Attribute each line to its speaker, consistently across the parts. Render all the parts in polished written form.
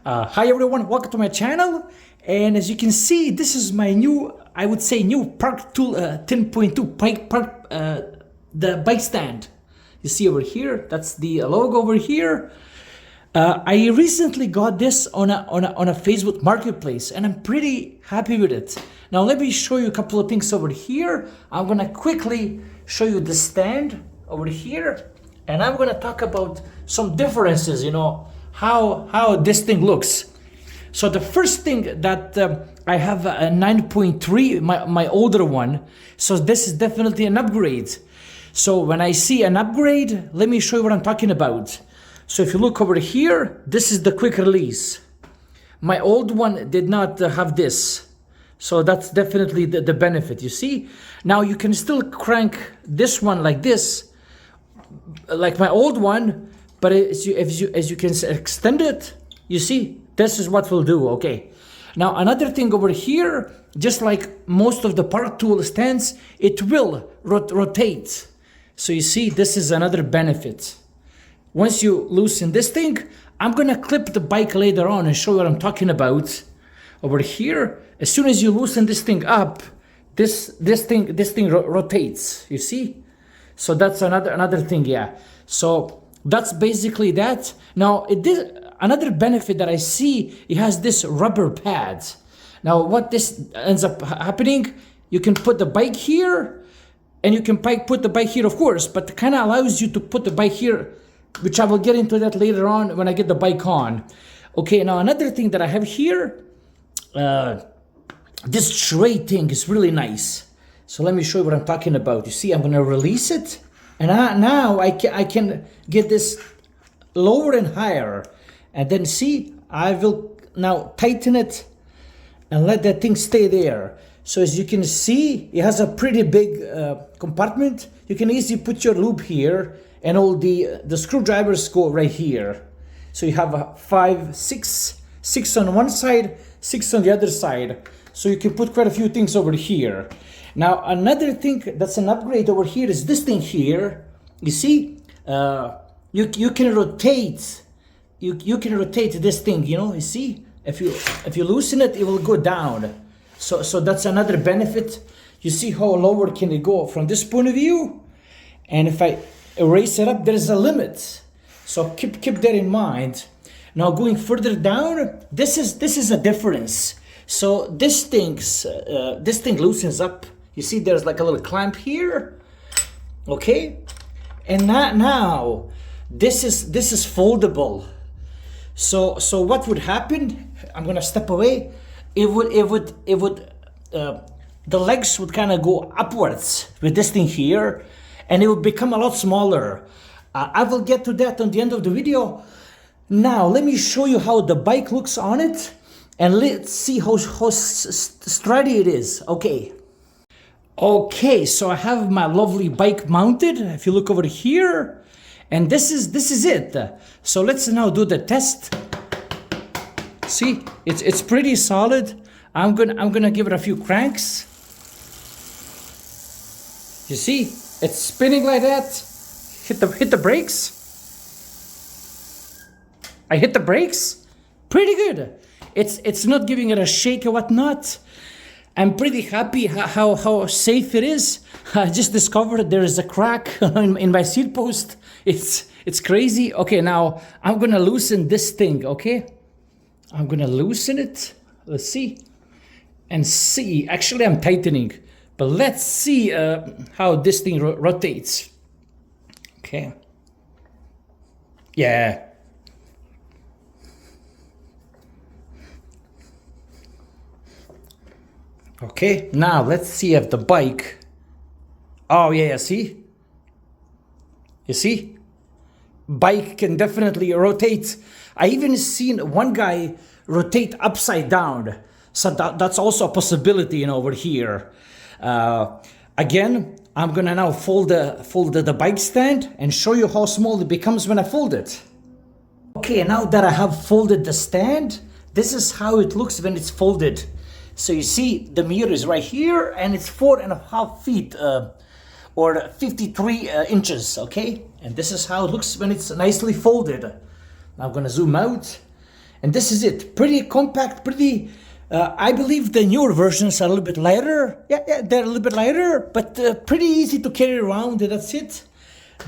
Speaker 1: Hi everyone, welcome to my channel. And as you can see, this is my new, I would say new Parktool 10.2 the bike stand. You see over here, that's the logo over here. I recently got this on a Facebook marketplace and I'm pretty happy with it. Now let me show you a couple of things over here. I'm gonna quickly show you the stand over here, and I'm gonna talk about some differences, you know, how this thing looks. So the first thing that I have a 9.3, my older one, so this is definitely an upgrade. So when I see an upgrade, let me show you what I'm talking about. So if you look over here, this is the quick release. My old one did not have this. So that's definitely the benefit, you see? Now you can still crank this one like this, like my old one, but as you can extend it, you see, this is what we'll do, okay? Now another thing over here, just like most of the Parktool stands, it will rotate. So you see, this is another benefit. Once you loosen this thing, I'm gonna clip the bike later on and show you what I'm talking about. Over here, as soon as you loosen this thing up, this thing rotates, you see? So that's another thing, yeah. So that's basically that. Now, another benefit that I see, it has this rubber pad. Now, what this ends up happening, you can put the bike here, and you can put the bike here, of course, but it kind of allows you to put the bike here, which I will get into that later on when I get the bike on. Okay, now another thing that I have here, this tray thing is really nice. So let me show you what I'm talking about. You see, I'm gonna release it, and now I can get this lower and higher. And then see, I will now tighten it and let that thing stay there. So as you can see, it has a pretty big compartment. You can easily put your loop here, and all the screwdrivers go right here. So you have six on one side, 6 on the other side. So you can put quite a few things over here. Now another thing that's an upgrade over here is this thing here. You see, you can rotate. You can rotate this thing. You know, you see, if you loosen it, it will go down. So that's another benefit. You see how lower can it go from this point of view? And if I erase it up, there's a limit. So keep that in mind. Now going further down, this is a difference. So this thing loosens up. You see, there's like a little clamp here, okay? And now this is foldable. So what would happen? I'm gonna step away. The legs would kind of go upwards with this thing here, and it would become a lot smaller. I will get to that on the end of the video. Now let me show you how the bike looks on it, and let's see how sturdy it is. Okay, so I have my lovely bike mounted. If you look over here, and this is it. So let's now do the test. See, it's pretty solid. I'm gonna give it a few cranks. You see, it's spinning like that. Hit the brakes. I hit the brakes. Pretty good. It's not giving it a shake or whatnot. I'm pretty happy how safe it is. I just discovered there is a crack in my seat post. It's crazy. Okay, now I'm gonna loosen this thing, okay? I'm gonna loosen it. Let's see. And see, actually I'm tightening, but let's see how this thing rotates. Okay. Yeah. Okay, now let's see if the bike, oh yeah, see? You see? Bike can definitely rotate. I even seen one guy rotate upside down. So that's also a possibility, you know, over here. Again, I'm gonna now fold the bike stand and show you how small it becomes when I fold it. Okay, now that I have folded the stand, this is how it looks when it's folded. So you see the mirror is right here, and it's 4.5 feet or 53 inches, okay? And this is how it looks when it's nicely folded. Now I'm gonna zoom out, And this is it. Pretty compact, pretty, I believe the newer versions are a little bit lighter. Yeah, they're a little bit lighter, but pretty easy to carry around, and that's it.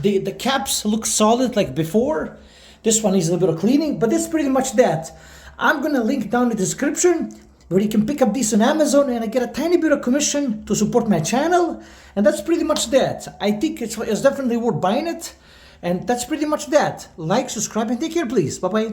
Speaker 1: The caps look solid like before. This one needs a little bit of cleaning, but that's pretty much that. I'm gonna link down in the description where you can pick up these on Amazon, and I get a tiny bit of commission to support my channel, and that's pretty much that. I think it's definitely worth buying it, and that's pretty much that. Like, subscribe, and take care, please. Bye-bye.